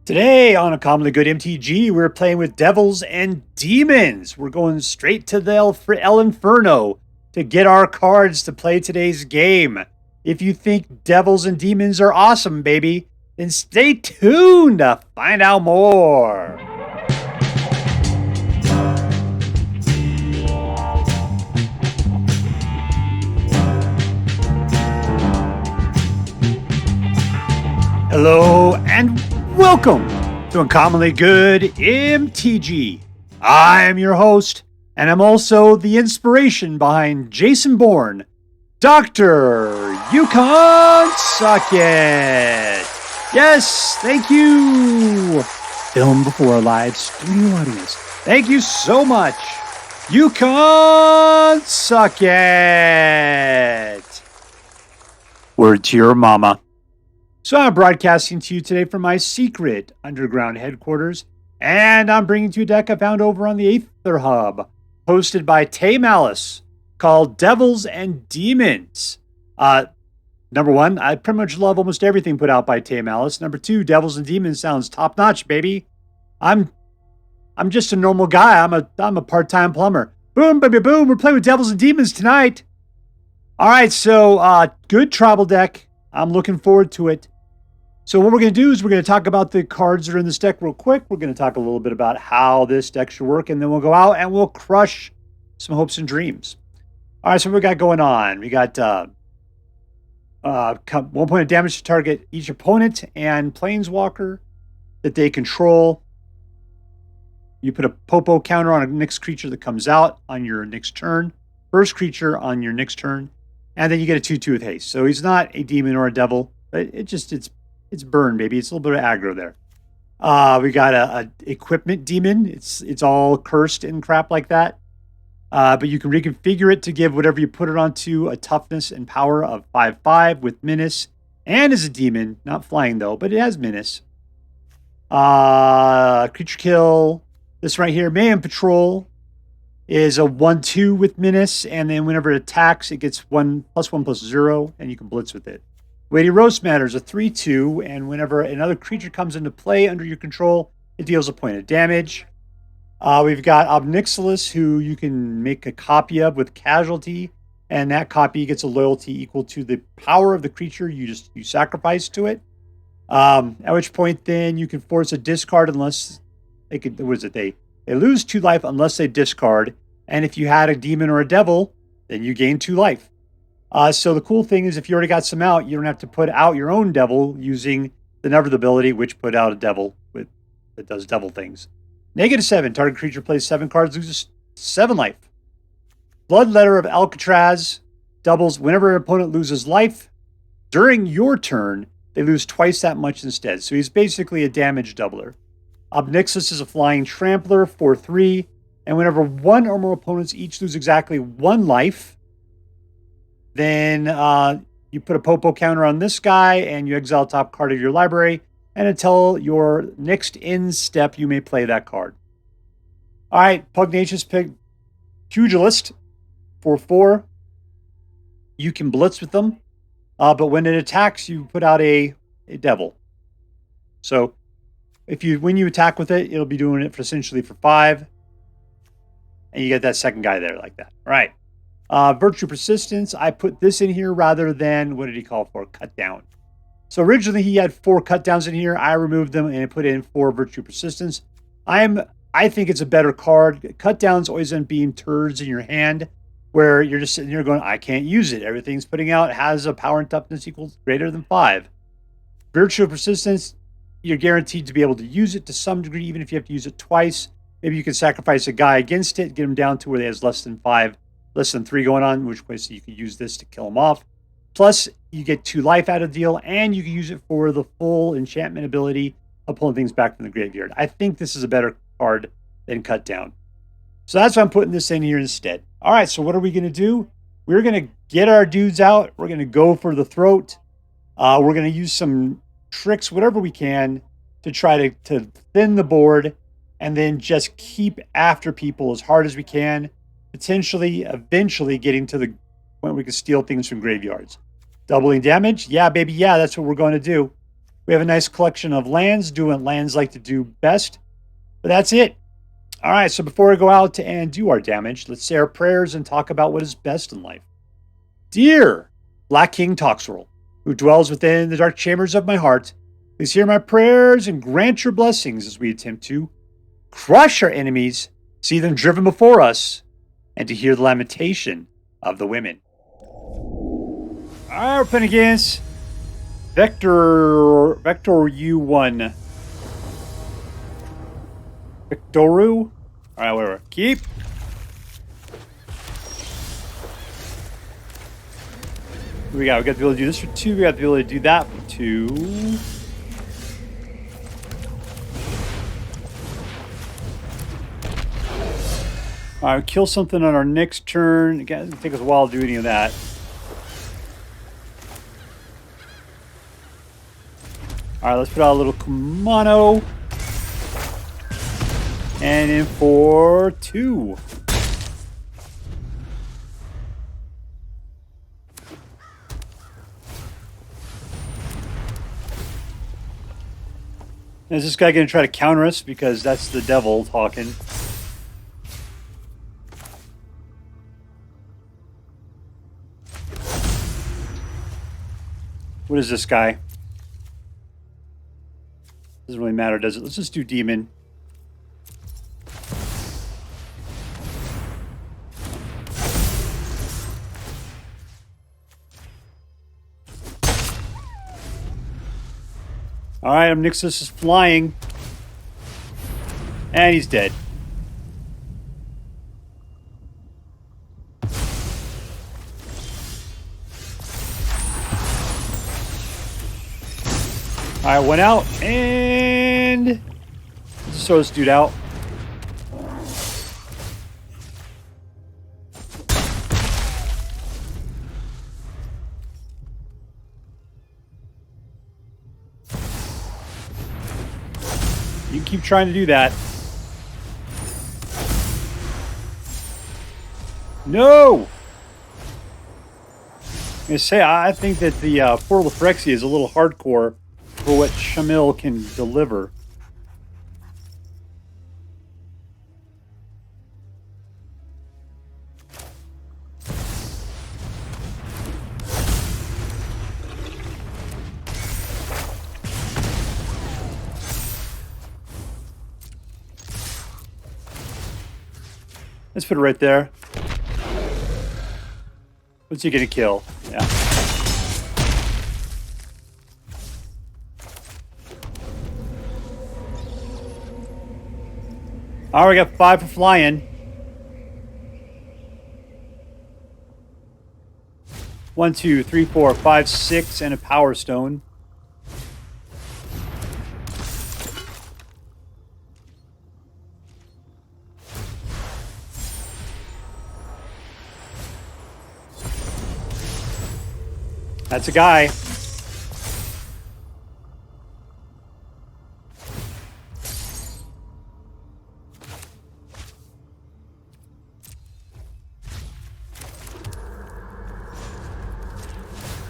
Today on A Commonly Good MTG, we're playing with Devils and Demons. We're going straight to the El Inferno to get our cards to play today's game. If you think Devils and Demons are awesome, baby, then stay tuned to find out more. Hello and welcome to Uncommonly Good MTG. I'm your host, and I'm also the inspiration behind Jason Bourne, Dr. Yukon SuckIt. Yes, thank you. Film before a live studio audience. Thank you so much, Yukon SuckIt. Word to your mama. So I'm broadcasting to you today from my secret underground headquarters, and I'm bringing to you a deck I found over on the Aether Hub, hosted by TayMalice, called Devils and Demons. Number one, I pretty much love almost everything put out by TayMalice. Number two, Devils and Demons sounds top notch, baby. I'm just a normal guy. I'm a part-time plumber. Boom, baby, boom. We're playing with Devils and Demons tonight. All right, so good tribal deck. I'm looking forward to it. So what we're going to do is we're going to talk about the cards that are in this deck real quick. We're going to talk a little bit about how this deck should work, and then we'll go out and we'll crush some hopes and dreams. All right, so what we got going on? We got 1 point of damage to target each opponent and planeswalker that they control. You put a Popo counter on a next creature that comes out on your next turn. First creature on your next turn. And then you get a 2/2 with haste. So he's not a demon or a devil, but it's burn, baby. It's a little bit of aggro there. We got a equipment demon. It's all cursed and crap like that. But you can reconfigure it to give whatever you put it onto a toughness and power of 5/5 with menace, and as a demon, not flying though, but it has menace. Creature kill. This right here, Mayhem Patrol, is a 1/2 with menace, and then whenever it attacks, it gets 1+1/+0, and you can blitz with it. Witty Roastmaster is a 3/2, and whenever another creature comes into play under your control, it deals a point of damage. We've got Ob Nixilis, who you can make a copy of with casualty, and that copy gets a loyalty equal to the power of the creature you sacrifice to it. At which point, then you can force a discard unless they could. What is it? They lose 2 life unless they discard. And if you had a demon or a devil, then you gain 2 life. So the cool thing is if you already got some out, you don't have to put out your own devil using the Never ability, which put out a devil that does devil things. -7. Target creature plays 7 cards, loses 7 life. Bloodletter of Aclazotz doubles whenever an opponent loses life. During your turn, they lose twice that much instead. So he's basically a damage doubler. Ob Nixilis is a flying trampler, 4/3. And whenever 1 or more opponents each lose exactly 1 life, then you put a Popo counter on this guy and you exile top card of your library. And until your next end step, you may play that card. All right, Pugnacious Pugilist, 4/4. You can blitz with them, but when it attacks, you put out a devil. So when you attack with it, it'll be doing it essentially for 5. And you get that second guy there like that. All right. Virtue Persistence. I put this in here rather than, what did he call for? Cut down. So originally he had 4 cut downs in here. I removed them and I put in 4 Virtue Persistence. I think it's a better card. Cut downs always end up being turds in your hand where you're just sitting here going, I can't use it. Everything's putting out has a power and toughness equals greater than 5. Virtue Persistence, you're guaranteed to be able to use it to some degree, even if you have to use it twice. Maybe you can sacrifice a guy against it, get him down to where he has less than 3 going on, in which case you can use this to kill him off. Plus, you get 2 life out of the deal, and you can use it for the full enchantment ability of pulling things back from the graveyard. I think this is a better card than Cut Down. So that's why I'm putting this in here instead. All right, so what are we going to do? We're going to get our dudes out. We're going to go for the throat. We're going to use some tricks, whatever we can, to try to thin the board and then just keep after people as hard as we can, potentially, eventually getting to the point where we can steal things from graveyards. Doubling damage? Yeah, baby, yeah, that's what we're going to do. We have a nice collection of lands, doing what lands like to do best. But that's it. All right, so before we go out and do our damage, let's say our prayers and talk about what is best in life. Dear Black King Toxrill, who dwells within the dark chambers of my heart, please hear my prayers and grant your blessings as we attempt to crush our enemies, see them driven before us, and to hear the lamentation of the women. All right, we're playing against Vector U1. Victoru? All right, whatever. Keep. We got the ability to do this for 2. We got the ability to do that for 2. All right, kill something on our next turn. Again, it's going to take us a while to do any of that. All right, let's put out a little Kumano. And in for 2. Is this guy going to try to counter us? Because that's the devil talking. What is this guy? Doesn't really matter, does it? Let's just do demon. All right, Ob Nixilis is flying. And he's dead. All right, went out. And let's throw this dude out. You can keep trying to do that. No! I'm going to say, I think that the Portal of Phyrexia is a little hardcore for what Shamil can deliver. Let's put it right there. What's he gonna kill? Yeah. All right, we got 5 for flying. 1, 2, 3, 4, 5, 6, and a power stone. That's a guy.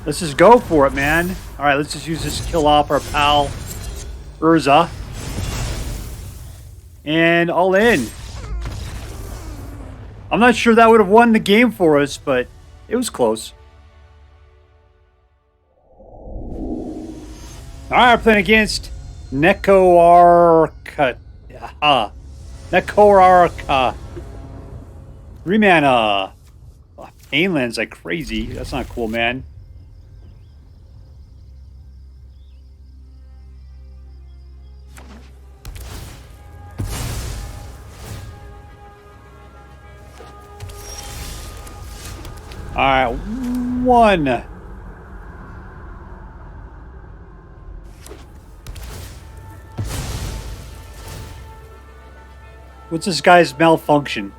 Let's just go for it, man. All right, let's just use this to kill off our pal Urza. And all in. I'm not sure that would have won the game for us, but it was close. All right, we're playing against necoarkh. Necoarkh. 3 mana. Oh, pain lands like crazy. That's not cool, man. All right, 1. What's this guy's malfunction?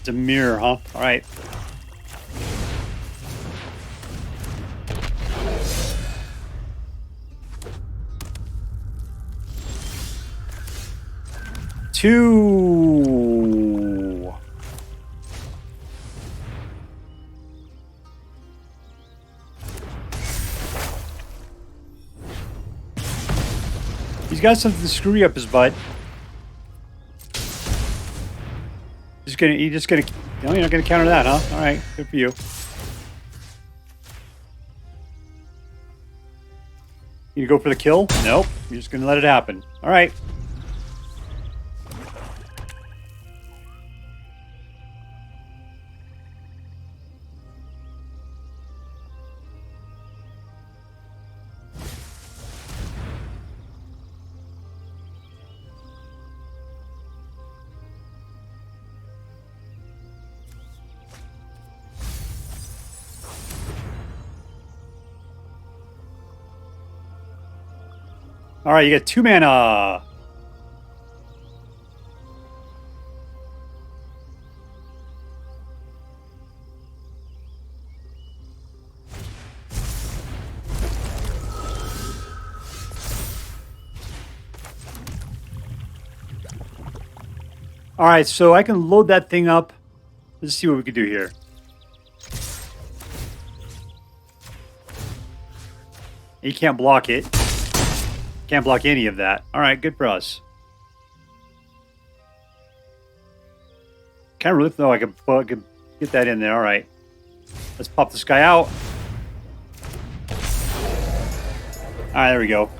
Dimir, huh? All right. Two. He's got something to screw you up his butt. You're just gonna, you're not gonna counter that, huh? All right, good for you. You go for the kill? Nope. You're just gonna let it happen. All right. All right, you get 2 mana. All right, so I can load that thing up. Let's see what we can do here. You can't block it. Can't block any of that. All right, good for us. Kind of really though I could get that in there. All right, let's pop this guy out. All right, there we go.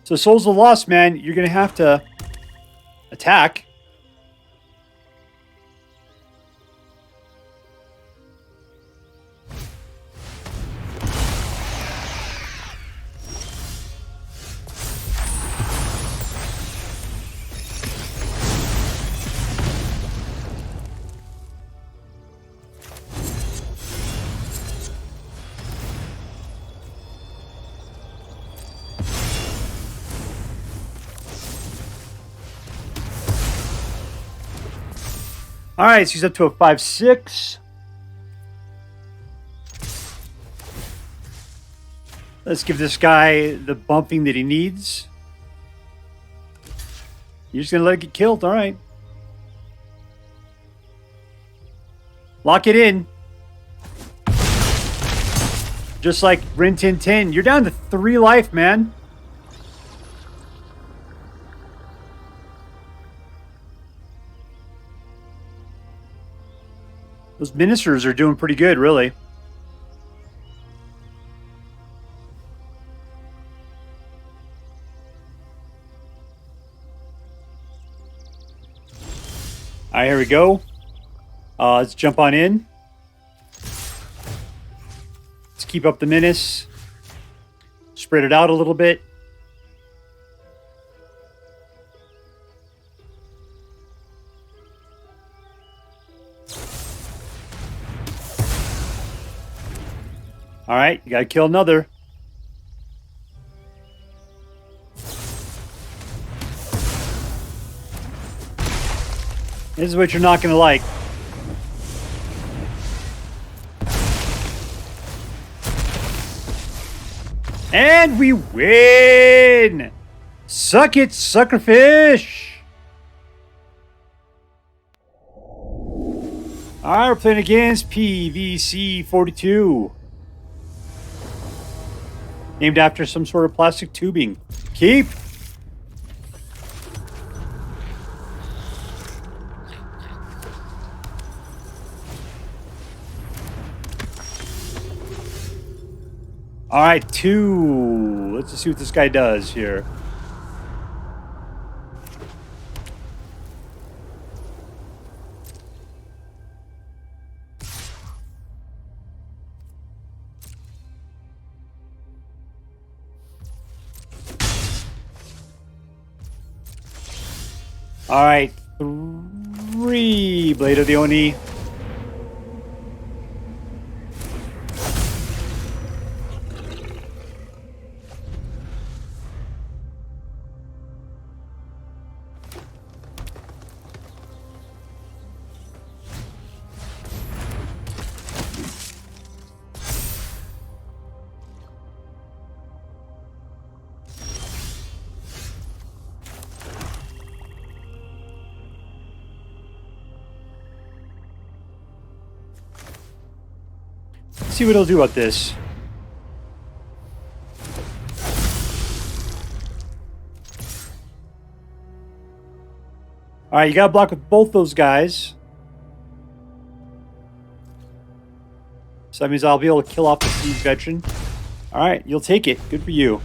So Souls of the Lost, man, you're gonna have to attack. All right, so he's up to a 5/6. Let's give this guy the bumping that he needs. You're just going to let it get killed. All right. Lock it in. Just like Rin Tin Tin. You're down to 3 life, man. Those ministers are doing pretty good, really. All right, here we go. Let's jump on in. Let's keep up the menace. Spread it out a little bit. All right, you gotta kill another. This is what you're not gonna like. And we win! Suck it, suckerfish! Alright, we're playing against PVC 42. Named after some sort of plastic tubing. Keep! Alright, 2. Let's just see what this guy does here. Alright, 3 Blade of the Oni. See what he'll do about this. All right, you got to block with both those guys. So that means I'll be able to kill off the Siege Veteran. All right, you'll take it. Good for you.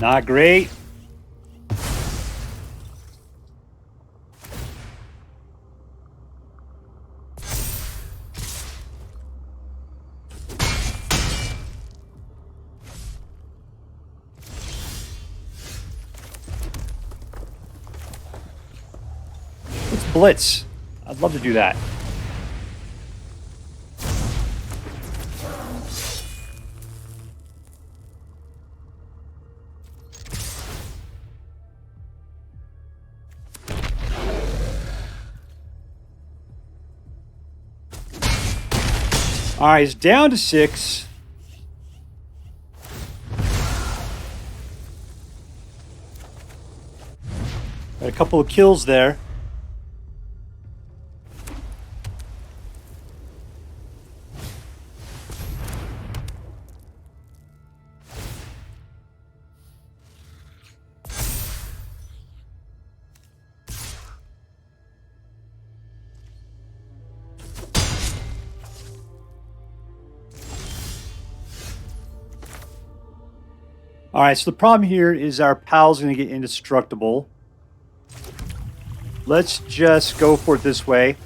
Not great. Let's blitz. I'd love to do that. All right, he's down to 6. Got a couple of kills there. All right, so the problem here is our pal's going to get indestructible. Let's just go for it this way.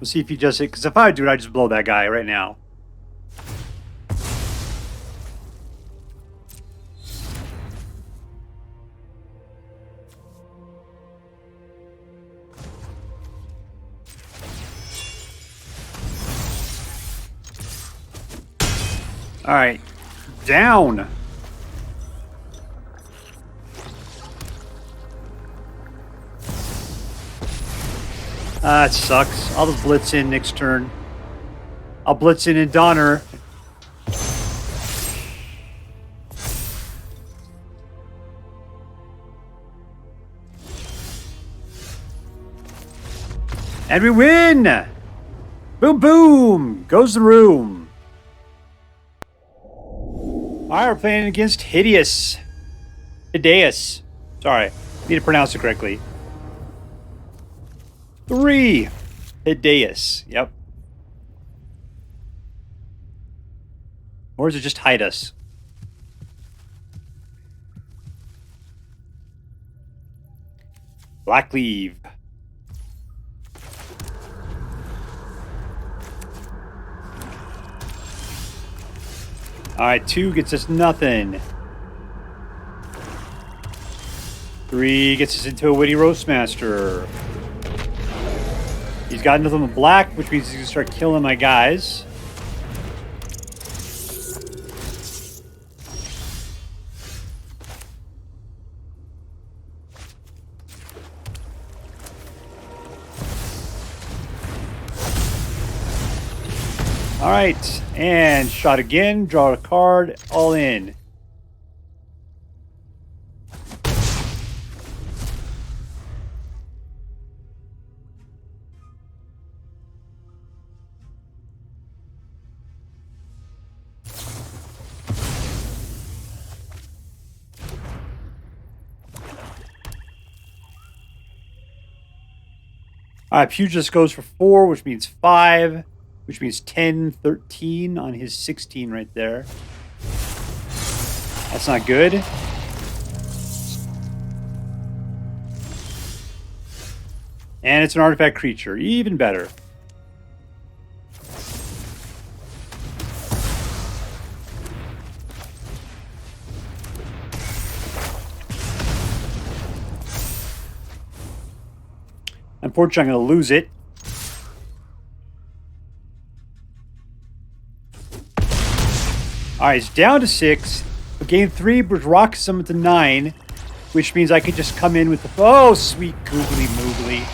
We'll see if he just... Because if I do it, I just blow that guy right now. All right, down. That sucks. I'll just blitz in next turn. I'll blitz in Donner. And we win! Boom, boom! Goes the room. Alright, we're playing against Hideus. Hideus. Sorry, need to pronounce it correctly. 3. Hideus. Yep. Or is it just Hideus? Blackcleave. Alright, 2 gets us nothing. 3 gets us into a Witty Roastmaster. He's got nothing but black, which means he's going to start killing my guys. Alright, and shot again, draw a card, all in. Alright, Pugnacious goes for 4, which means 5, which means 10, 13 on his 16 right there. That's not good. And it's an artifact creature, even better. Unfortunately, I'm going to lose it. Alright, it's down to 6. But game 3 was rock summon to 9, which means I could just come in with the... Oh, sweet googly moogly.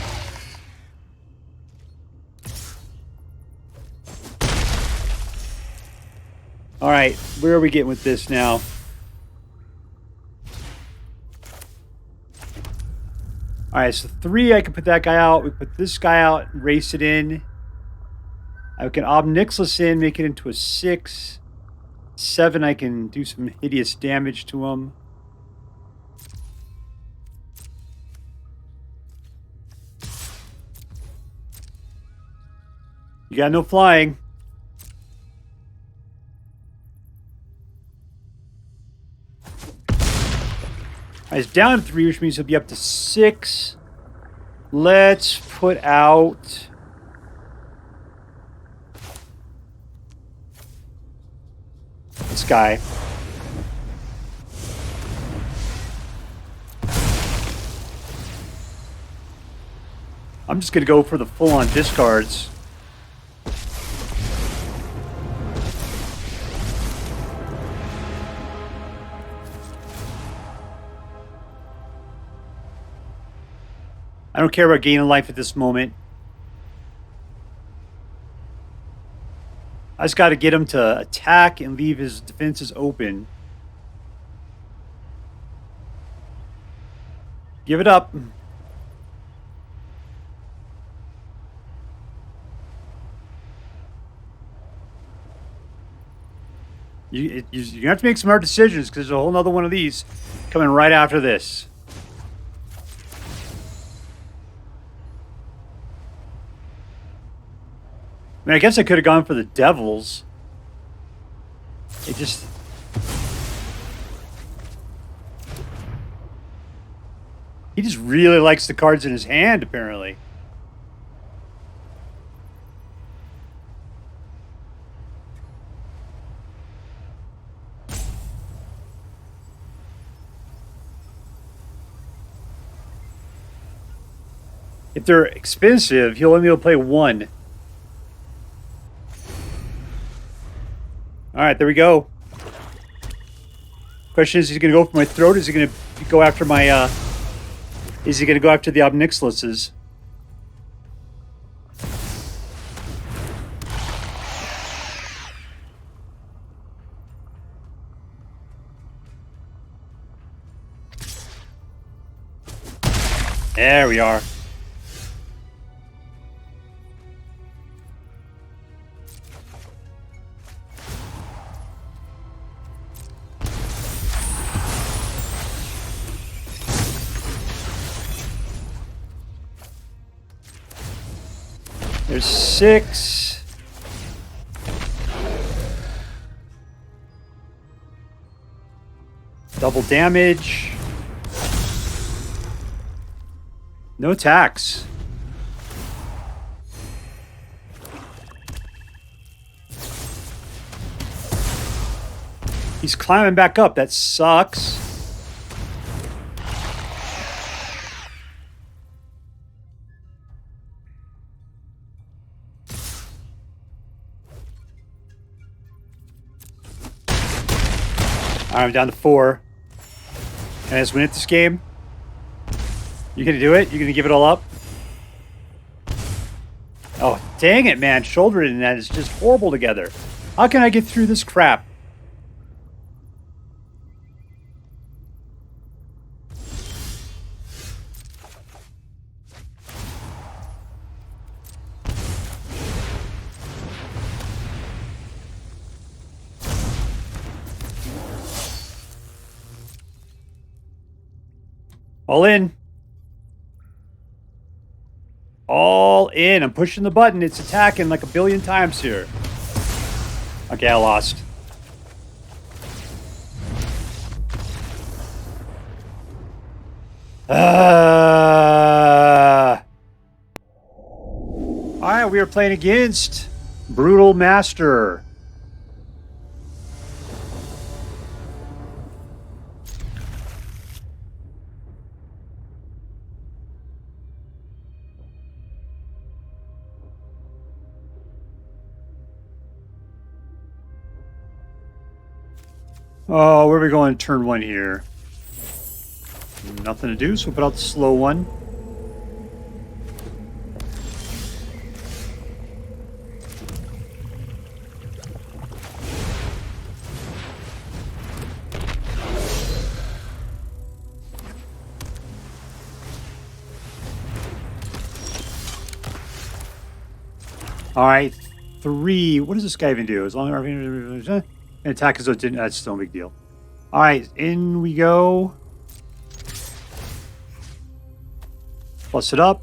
Alright, where are we getting with this now? Alright, so 3, I can put that guy out. We put this guy out, race it in. I can Ob Nixilis in, make it into a 6. 7, I can do some hideous damage to him. You got no flying. He's down to 3, which means he'll be up to 6. Let's put out... this guy. I'm just going to go for the full-on discards. I don't care about gaining life at this moment. I just got to get him to attack and leave his defenses open. Give it up. You have to make some hard decisions because there's a whole nother one of these coming right after this. I mean, I guess I could have gone for the Devils. It just... he just really likes the cards in his hand, apparently. If they're expensive, he'll only be able to play 1. All right, there we go. Question is he going to go for my throat? Is he going to go after my... is he going to go after the Ob Nixilises? There we are. There's 6. Double damage. No attacks. He's climbing back up. That sucks. I'm down to 4. And I just win at this game. You gonna do it? You gonna give it all up? Oh, dang it, man. Shoulder and that is just horrible together. How can I get through this crap? All in. All in. I'm pushing the button. It's attacking like a billion times here. Okay, I lost. Alright, we are playing against Brutalmaster. Oh, where are we going turn 1 here? Nothing to do, so we'll put out the slow one. Alright, 3. What does this guy even do? As long as and attack as didn't. That's still a big deal. All right, in we go. Plus it up.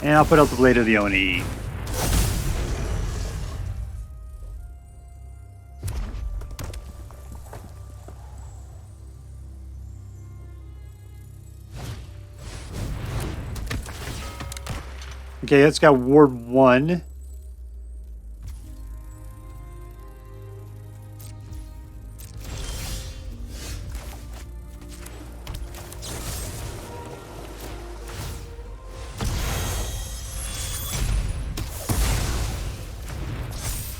And I'll put out the Blade of the Oni. Okay, it's got Ward 1.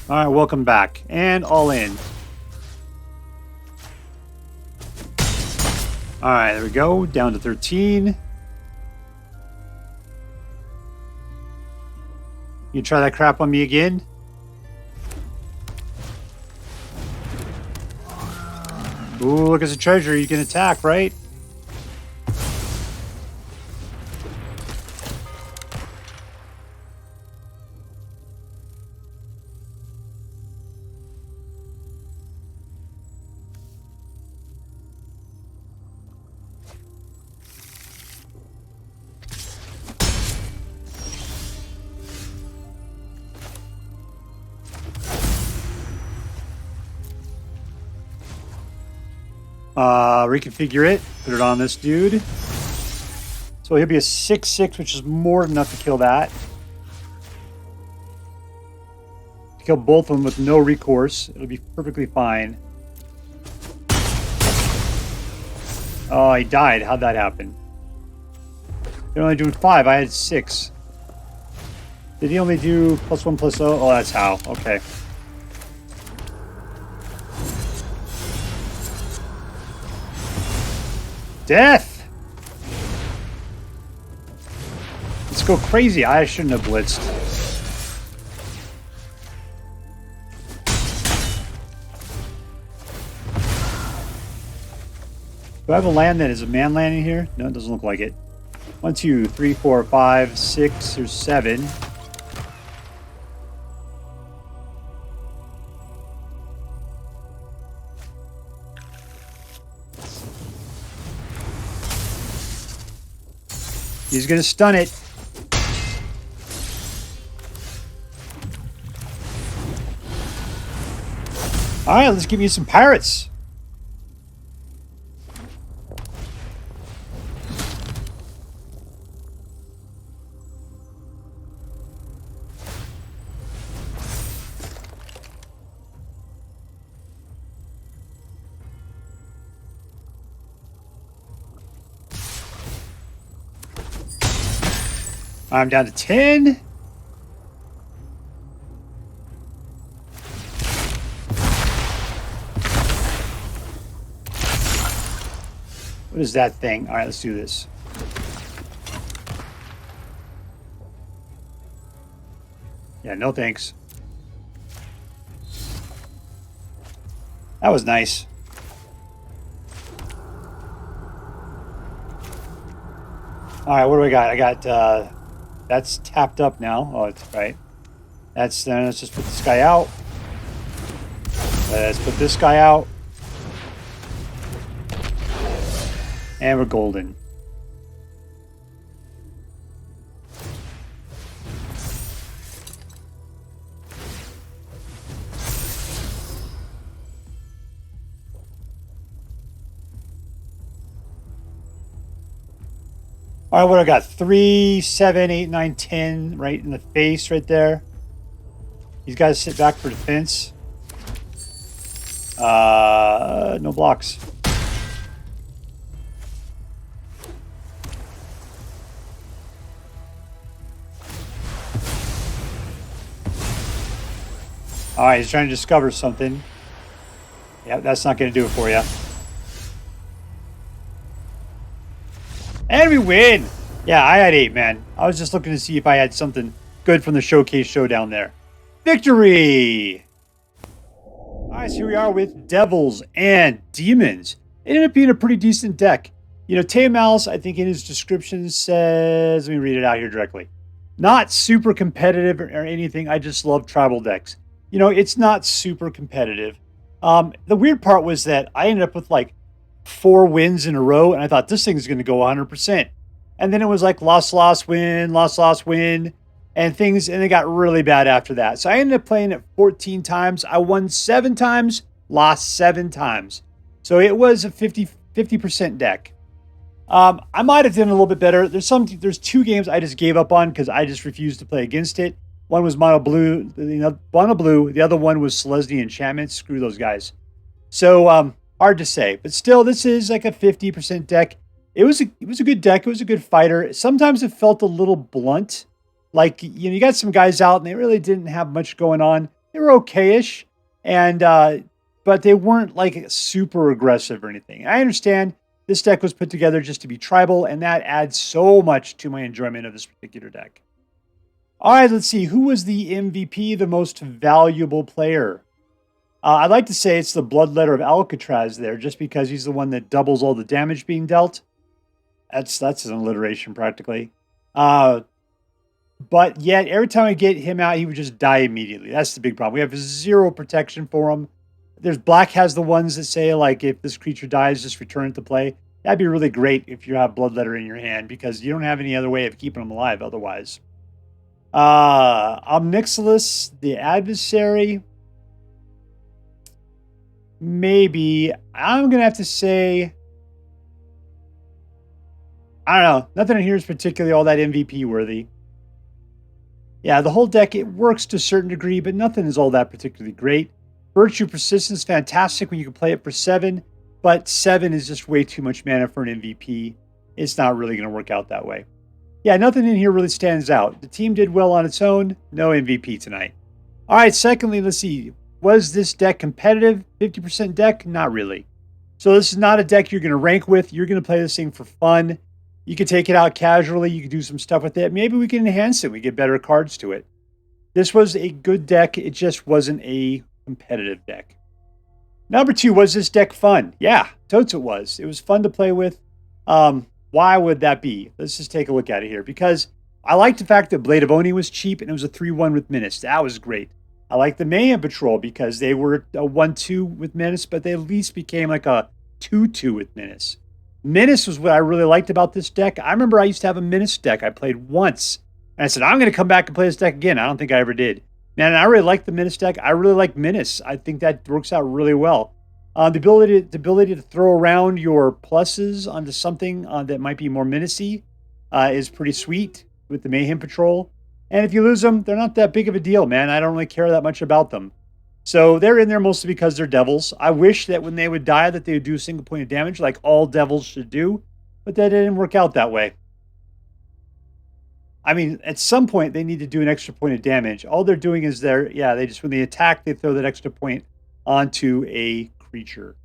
All right, welcome back. And all in. All right, there we go. Down to 13. You try that crap on me again? Ooh, look, it's a treasure. You can attack, right? Reconfigure it. Put it on this dude. So he'll be a 6/6, which is more than enough to kill that. To kill both of them with no recourse. It'll be perfectly fine. Oh, he died. How'd that happen? They're only doing 5. I had 6. Did he only do +1/+0? Oh, that's how. Okay. Death! Let's go crazy. I shouldn't have blitzed. Do I have a land that is a man landing here? No, it doesn't look like it. 1, 2, 3, 4, 5, 6, or 7. He's going to stun it. All right, let's give you some pirates. I'm down to 10. What is that thing? All right, let's do this. Yeah, no thanks. That was nice. All right, what do I got? I got, that's tapped up now. Oh, it's right. Let's just put this guy out. Let's put this guy out. And we're golden. All right, what do I got? 3, 7, 8, 9, 10 right in the face right there. He's got to sit back for defense. No blocks. All right, he's trying to discover something. Yeah, that's not going to do it for you. And we win! Yeah, I had 8, man. I was just looking to see if I had something good from the Showcase Showdown there. Victory! Alright, so here we are with Devils and Demons. It ended up being a pretty decent deck. You know, TayMalice, I think in his description says, let me read it out here directly. Not super competitive or anything, I just love tribal decks. You know, it's not super competitive. The weird part was that I ended up with like 4 wins in a row, and I thought this thing's going to go 100%. And then it was like loss, win, loss, win, and they got really bad after that. So I ended up playing it 14 times. I won 7 times, lost 7 times. So it was a 50% deck. I might have done a little bit better. There's 2 games I just gave up on because I just refused to play against it. One was mono blue, The other one was Selesnya enchantment. Screw those guys. So hard to say, but still, this is like a 50% deck. It was a good deck. It was a good fighter. Sometimes it felt a little blunt. Like, you got some guys out and they really didn't have much going on. They were okay-ish, and but they weren't like super aggressive or anything. I understand this deck was put together just to be tribal, and that adds so much to my enjoyment of this particular deck. All right, let's see. Who was the MVP, the most valuable player? I'd like to say it's the Bloodletter of Aclazotz there, just because he's the one that doubles all the damage being dealt. That's an alliteration practically. But yet, every time I get him out, he would just die immediately. That's the big problem. We have 0 protection for him. Black has the ones that say, like, if this creature dies, just return it to play. That'd be really great if you have Bloodletter in your hand, because you don't have any other way of keeping them alive otherwise. Ob Nixilis, the Adversary. Maybe. I'm going to have to say, I don't know. Nothing in here is particularly all that MVP worthy. Yeah, the whole deck, it works to a certain degree, but nothing is all that particularly great. Virtue Persistence, fantastic when you can play it for 7, but 7 is just way too much mana for an MVP. It's not really going to work out that way. Yeah, nothing in here really stands out. The team did well on its own. No MVP tonight. All right, secondly, let's see. Was this deck competitive? 50% deck? Not really. So this is not a deck you're going to rank with. You're going to play this thing for fun. You can take it out casually. You can do some stuff with it. Maybe we can enhance it. We get better cards to it. This was a good deck. It just wasn't a competitive deck. Number 2, was this deck fun? Yeah, totes it was. It was fun to play with. Why would that be? Let's just take a look at it here. Because I liked the fact that Blade of Oni was cheap and it was a 3-1 with Menace. That was great. I like the Mayhem Patrol because they were a 1-2 with Menace, but they at least became like a 2-2 with Menace. Menace was what I really liked about this deck. I remember I used to have a Menace deck I played once. And I said, I'm going to come back and play this deck again. I don't think I ever did. Man, I really like the Menace deck. I really like Menace. I think that works out really well. The ability to throw around your pluses onto something that might be more menacey is pretty sweet with the Mayhem Patrol. And if you lose them, they're not that big of a deal, man. I don't really care that much about them. So they're in there mostly because they're devils. I wish that when they would die that they would do a single point of damage like all devils should do, but that didn't work out that way. I mean, at some point they need to do an extra point of damage. All they're doing is when they attack, they throw that extra point onto a creature.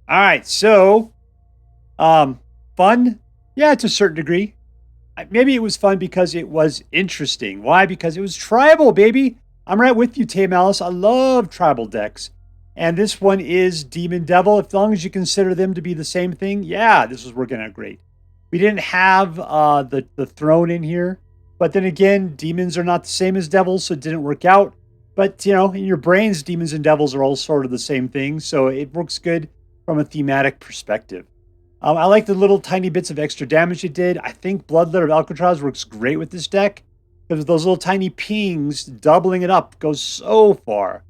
All right, so fun? Yeah, to a certain degree. Maybe it was fun because it was interesting. Why? Because it was tribal, baby. I'm right with you, TayMalice. I love tribal decks. And this one is Demon Devil. As long as you consider them to be the same thing, yeah, this was working out great. We didn't have the throne in here. But then again, demons are not the same as devils, so it didn't work out. But, in your brains, demons and devils are all sort of the same thing. So it works good from a thematic perspective. I like the little tiny bits of extra damage it did. I think Bloodletter of Aclazotz works great with this deck. Because those little tiny pings, doubling it up goes so far.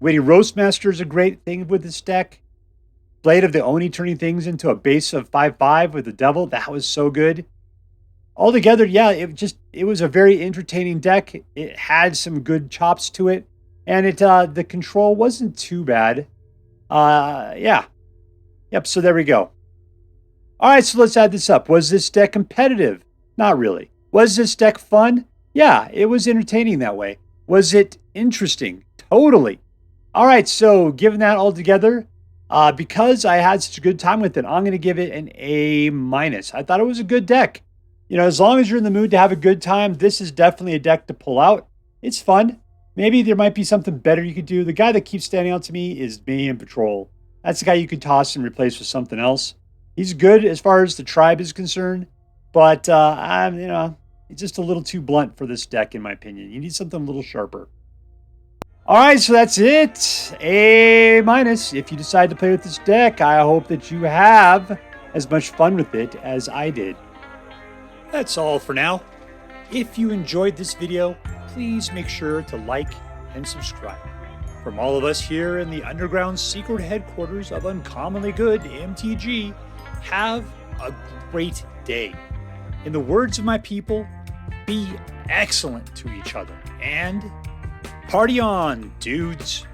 Witty Roastmaster is a great thing with this deck. Blade of the Oni turning things into a base of 5/5 with the devil. That was so good. Altogether, yeah, it was a very entertaining deck. It had some good chops to it. And the control wasn't too bad. Yeah. Yep, so there we go. All right, so let's add this up. Was this deck competitive? Not really. Was this deck fun? Yeah, it was entertaining that way. Was it interesting? Totally. All right, so given that all together, because I had such a good time with it, I'm going to give it an A-. I thought it was a good deck. As long as you're in the mood to have a good time, this is definitely a deck to pull out. It's fun. Maybe there might be something better you could do. The guy that keeps standing out to me is Mayhem Patrol. That's the guy you could toss and replace with something else. He's good as far as the tribe is concerned, but it's just a little too blunt for this deck, in my opinion. You need something a little sharper. All right, so that's it. A-. If you decide to play with this deck, I hope that you have as much fun with it as I did. That's all for now. If you enjoyed this video, please make sure to like and subscribe. From all of us here in the underground secret headquarters of Uncommonly Good MTG, have a great day. In the words of my people, be excellent to each other, and party on, dudes.